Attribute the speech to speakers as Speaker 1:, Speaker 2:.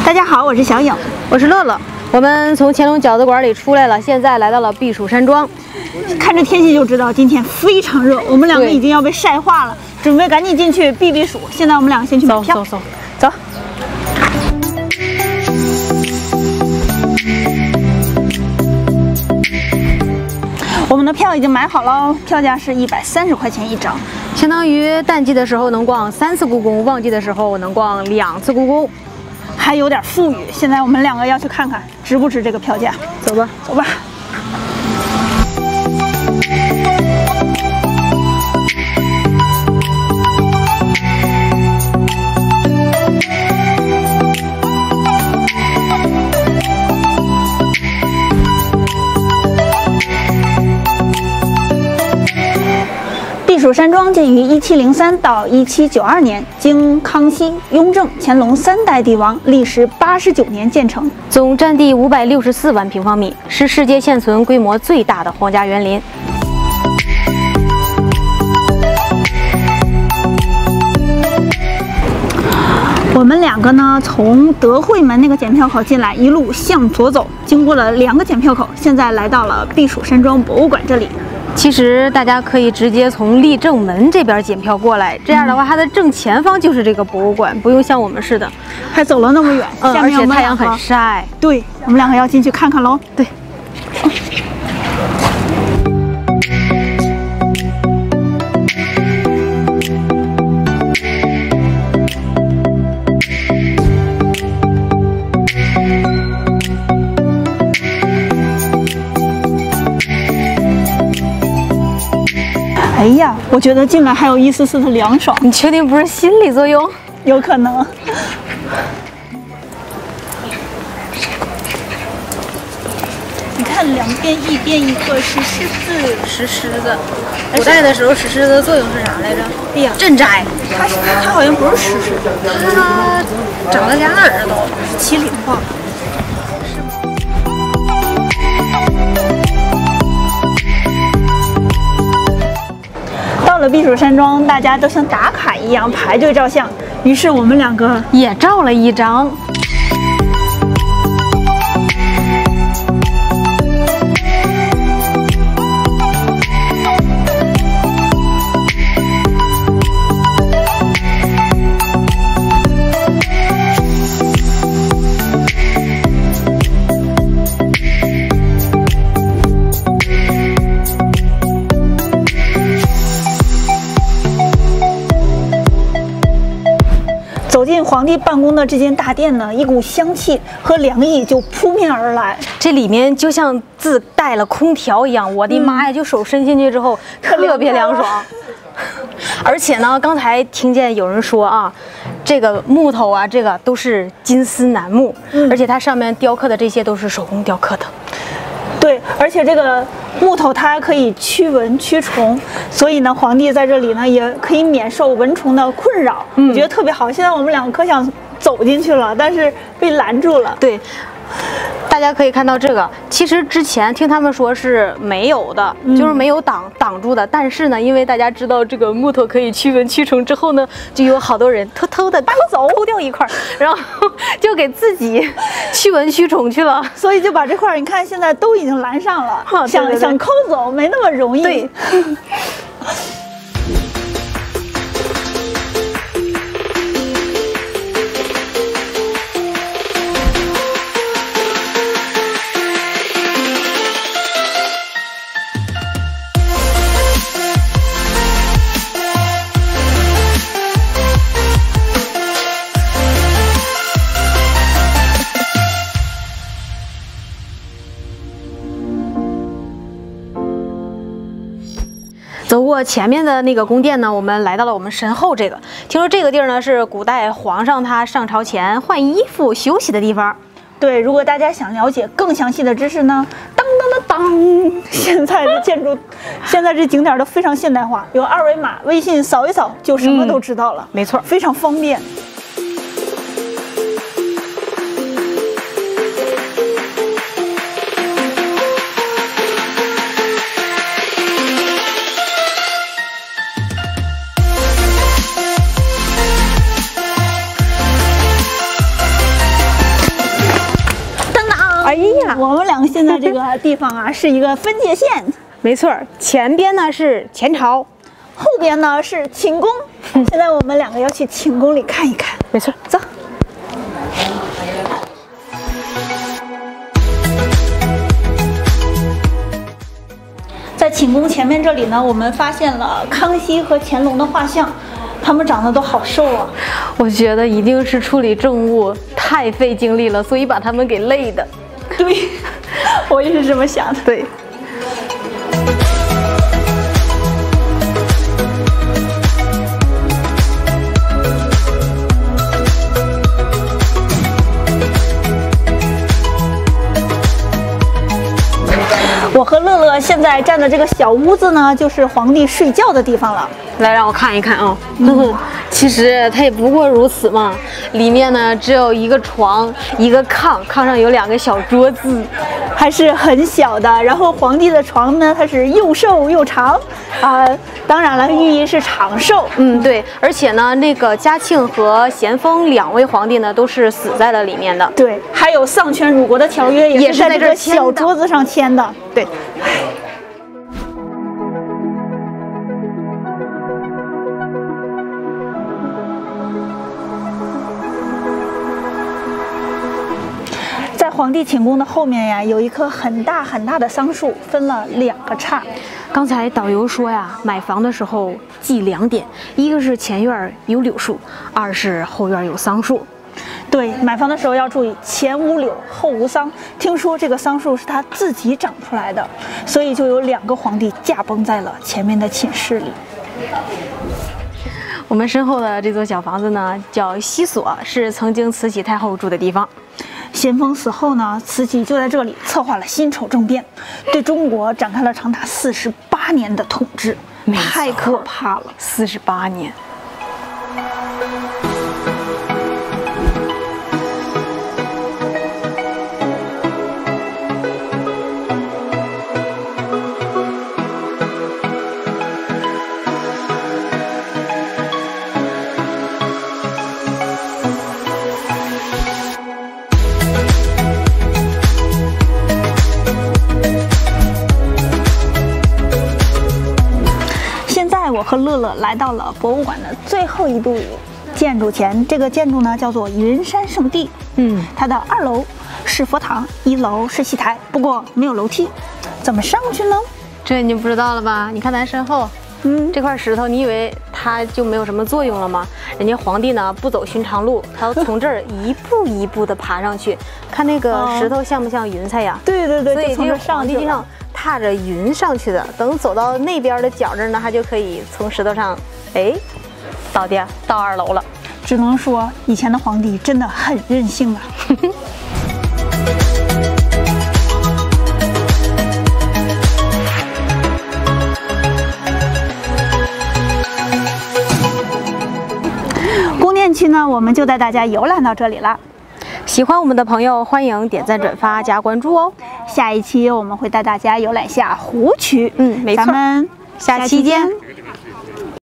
Speaker 1: 大家好，我是小颖，
Speaker 2: 我是乐乐。我们从乾隆饺子馆里出来了，现在来到了避暑山庄。
Speaker 1: 看这天气就知道今天非常热，我们两个已经要被晒化了，准备赶紧进去避避暑。现在我们两个先去买票，走。我们的票已经买好了，票价是130块钱一张，
Speaker 2: 相当于淡季的时候能逛3次故宫，旺季的时候能逛2次故宫，
Speaker 1: 还有点富裕。现在我们两个要去看看值不值这个票价，
Speaker 2: 走吧。
Speaker 1: 避暑山庄建于1703到1792年，经康熙、雍正、乾隆3代帝王，历时89年建成，
Speaker 2: 总占地564万平方米，是世界现存规模最大的皇家园林。
Speaker 1: 我们两个呢，从德惠门那个检票口进来，一路向左走，经过了2个检票口，现在来到了避暑山庄博物馆这里。
Speaker 2: 其实大家可以直接从立正门这边检票过来，这样的话，它的正前方就是这个博物馆，不用像我们似的
Speaker 1: 还走了那么远。
Speaker 2: 而且太阳很晒。
Speaker 1: 对，我们两个要进去看看喽。
Speaker 2: 对。
Speaker 1: 哎呀，我觉得进来还有一丝丝的凉爽。
Speaker 2: 你确定不是心理作用？
Speaker 1: 有可能。你看两边一边一个石狮子，
Speaker 2: 石狮子。古代的时候，石狮子的作用是啥来着？哎呀，镇宅。
Speaker 1: 它好像不是石狮子，
Speaker 2: 它长了俩耳朵，
Speaker 1: 是麒麟吧？到了避暑山庄，大家都像打卡一样排队照相，于是我们两个
Speaker 2: 也照了一张。
Speaker 1: 走进皇帝办公的这间大殿呢，一股香气和凉意就扑面而来。
Speaker 2: 这里面就像自带了空调一样，我的妈呀！就手伸进去之后，特别凉爽。而且呢，刚才听见有人说啊，这个木头啊，这个都是金丝楠木，而且它上面雕刻的这些都是手工雕刻的。
Speaker 1: 对，而且这个木头它可以驱蚊驱虫，所以呢，皇帝在这里呢也可以免受蚊虫的困扰。我觉得特别好。现在我们两个可想走进去了，但是被拦住了。
Speaker 2: 对，大家可以看到这个，其实之前听他们说是没有的，就是没有挡住的。但是呢，因为大家知道这个木头可以驱蚊驱虫之后呢，就有好多人偷偷的抠掉一块，然后就给自己驱蚊驱虫去了。
Speaker 1: 所以就把这块你看现在都已经拦上了，想抠走没那么容易。
Speaker 2: 对。走过前面的那个宫殿呢，我们来到了我们身后这个。听说这个地儿呢是古代皇上他上朝前换衣服休息的地方。
Speaker 1: 对，如果大家想了解更详细的知识呢，当，现在的建筑，现在这景点都非常现代化，有2维码，微信扫一扫就什么都知道了。
Speaker 2: 没错，
Speaker 1: 非常方便。
Speaker 2: 呀，
Speaker 1: 我们两个现在这个地方啊是一个分界线，
Speaker 2: 没错，前边呢是前朝，
Speaker 1: 后边呢是寝宫。现在我们两个要去寝宫里看一看。
Speaker 2: 没错，
Speaker 1: 走。在寝宫前面这里呢，我们发现了康熙和乾隆的画像，他们长得都好瘦啊。
Speaker 2: 我觉得一定是处理政务太费精力了，所以把他们给累的。
Speaker 1: 对，我也是这么想的。
Speaker 2: 对。
Speaker 1: 我和乐乐现在站的这个小屋子呢，就是皇帝睡觉的地方了。
Speaker 2: 来，让我看一看啊。其实它也不过如此嘛。里面呢只有一个床，一个炕，炕上有2个小桌子，
Speaker 1: 还是很小的。然后皇帝的床呢，它是又瘦又长，当然了，寓意是长寿。
Speaker 2: 对。而且呢，那个嘉庆和咸丰2位皇帝呢，都是死在了里面的。
Speaker 1: 对，还有丧权辱国的条约也是在这个小桌子上签的。
Speaker 2: 对。
Speaker 1: 在皇帝寝宫的后面呀，有一棵很大很大的桑树，分了2个岔。
Speaker 2: 刚才导游说呀，买房的时候记2点，一个是前院有柳树，2是后院有桑树。
Speaker 1: 对，买房的时候要注意前无柳，后无桑。听说这个桑树是他自己长出来的，所以就有2个皇帝驾崩在了前面的寝室里。
Speaker 2: 我们身后的这座小房子呢，叫西所，是曾经慈禧太后住的地方。
Speaker 1: 咸丰死后呢，慈禧就在这里策划了辛丑政变，对中国展开了长达48年的统治，太可怕了
Speaker 2: ，48年。
Speaker 1: 我和乐乐来到了博物馆的最后一堵建筑前，这个建筑呢叫做云山圣地。它的2楼是佛堂，1楼是戏台，不过没有楼梯，怎么上去呢？
Speaker 2: 这你就不知道了吧？你看咱身后，这块石头，你以为它就没有什么作用了吗？人家皇帝呢不走寻常路，他要从这儿一步一步的爬上去。看那个石头像不像云彩呀？
Speaker 1: 对对对，
Speaker 2: 所以这个皇帝就像踏着云上去的。等走到那边的角这儿呢，他就可以从石头上，到2楼了。
Speaker 1: 只能说以前的皇帝真的很任性啊。宫殿区呢，我们就带大家游览到这里了。
Speaker 2: 喜欢我们的朋友，欢迎点赞、转发、加关注哦。
Speaker 1: 下一期我们会带大家游览下湖区。
Speaker 2: 没错，
Speaker 1: 咱们
Speaker 2: 下期见。